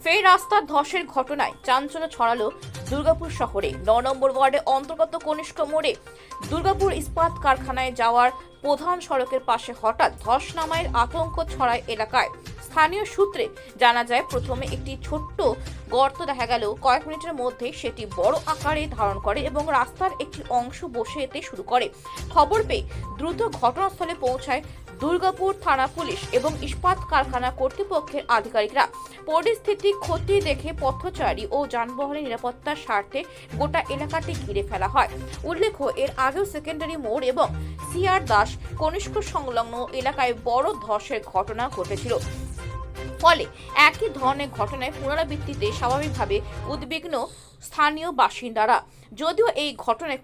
ফের রাস্তার ধসের ঘটনায় চাঞ্চল্য ছড়ালো দুর্গাপুর শহরে। ৯ নম্বর ওয়ার্ডের অন্তর্গত কনিষ্ক মোড়ে দুর্গাপুর ইস্পাত কারখানায় যাওয়ার প্রধান সড়কের পাশে হঠাৎ ধস নামায় আতঙ্ক ছড়ায় এলাকায়। স্থানীয় সূত্রে জানা যায়, প্রথমে একটি ছোট্ট গর্ত দেখা গেল, কয়েক মিনিটের মধ্যে সেটি বড় আকারে ধারণ করে এবং রাস্তার একটি অংশ বসে যেতে শুরু করে। খবর পেয়ে দ্রুত ঘটনাস্থলে পৌঁছায় দুর্গাপুর থানা পুলিশ এবং ইস্পাত কারখানা কর্তৃপক্ষের আধিকারিকরা। পরিস্থিতি খতিয়ে দেখে পথচারী ও যানবাহনের নিরাপত্তার স্বার্থে গোটা এলাকাটি ঘিরে ফেলা হয়। উল্লেখ্য, এর আগেও সেকেন্ডারি মোড় এবং সিআর দাস কনিষ্ক সংলগ্ন এলাকায় বড় ধসের ঘটনা ঘটেছিল। ফলে একই ধরনের ঘটনায় পুনরাবৃত্তিতে স্বাভাবিকভাবে উদ্বিগ্ন স্থানীয় বাসিন্দারা। যদিও এই ঘটনায়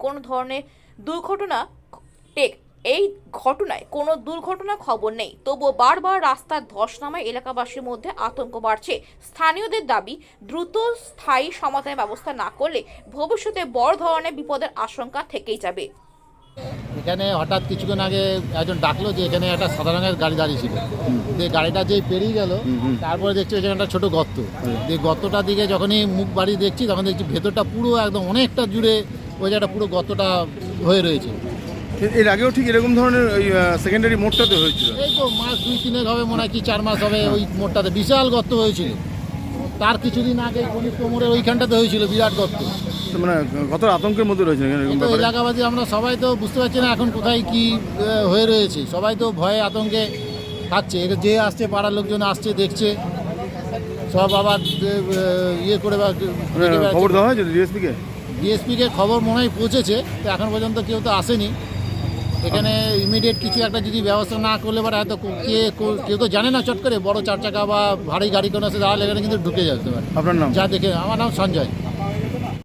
কোনো দুর্ঘটনা খবর নেই, তবুও বারবার রাস্তার ধস নামায় এলাকাবাসীর মধ্যে আতঙ্ক বাড়ছে। স্থানীয়দের দাবি, দ্রুত স্থায়ী সমাধানের ব্যবস্থা না করলে ভবিষ্যতে বড় ধরনের বিপদের আশঙ্কা থেকেই যাবে। এখানে হঠাৎ কিছুক্ষণ আগে একজন ডাকলো যে এখানে একটা সাদা রঙের গাড়ি দাঁড়িয়ে ছিল। যে গাড়িটা যেই পেরিয়ে গেল, তারপরে দেখছি এখানে একটা ছোট গর্ত। যে গর্তটার দিকে যখনই মুখ বাড়িয়ে দেখছি, তখন দেখছি ভেতরটা পুরো একদম অনেকটা জুড়ে ওই জায়গাটা পুরো গর্তটা হয়ে রয়েছে। এর আগেও ঠিক এরকম ধরনের ওই সেকেন্ডারি মোড়টাতে হয়েছিল। এই তো মাস 2-3 হবে মনে হয়, কি 4 মাস হবে। ওই মোড়টাতে বিশাল গর্ত হয়েছিল। তার কিছুদিন আগে কনিষ্ক মোড়ের ওইখানটাতে হয়েছিল বিরাট গর্ত। মানে কত আতঙ্কের মধ্যে রয়েছে কিন্তু এলাকাবাসী আমরা সবাই তো বুঝতে পারছি না এখন কোথায় কি হয়ে রয়েছে। সবাই তো ভয়ে আতঙ্কে থাকছে। যে আসছে পাড়ার লোকজন আসছে, দেখছে, সব আবার ইয়ে করে খবর দেওয়া হয়েছে ডিএসপিকে খবর মনে হয় পৌঁছেছে, তো এখন পর্যন্ত কেউ তো আসেনি। এখানে ইমিডিয়েট কিছু একটা যদি ব্যবস্থা না করলে পারে, হয়তো কেউ তো জানে না, চট করে বড় 4 চাকা বা ভারী গাড়ি কোনো আছে, তাহলে এখানে কিন্তু ঢুকে যেতে পারে। আপনার নাম? যা দেখে আমার নাম সঞ্জয়।